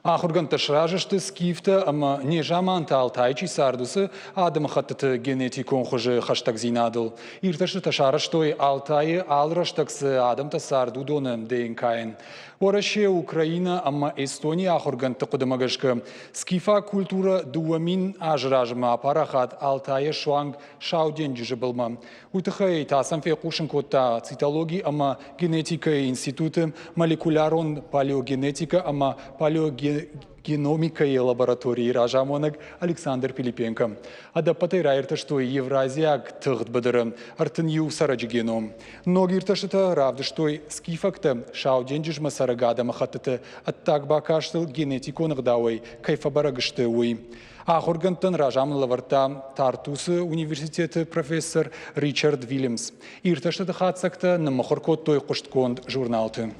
Ахурган ташражышты скифта, ама не жаманта алтайчи сардусы, адам хаттаты генетикон хуже хаштаг зинадыл. Ирташты ташарыштой алтайы алраштаксы адамта сарду доным дейін кайын. Ораше Украина, ама Эстония ахурган тықыдымагашкы. Скифа культура дуамин ажражма парахат алтайы шуанг шауден жижыбылма. Уйтыхай тасам фекушын котта цитологии, ама генетика институты, молекулярон палеогенетика, ама палеогеномика и лаборатории ражамонаг Александр Пилипенко. Адапатай райрта, что Евразияк тыгд бадырым, артынью сараджи геном. Ногирта что равды, что скифакта шауденджиж масарагада махатата аттак бакаштыл генетиконық дауай, кайфабарагышты уй. Ахургантан ражамын лаварта Тартусы университеты профессор Ричард Вильямс. Ирта что хатсакта на махоркот той куштконд журналты.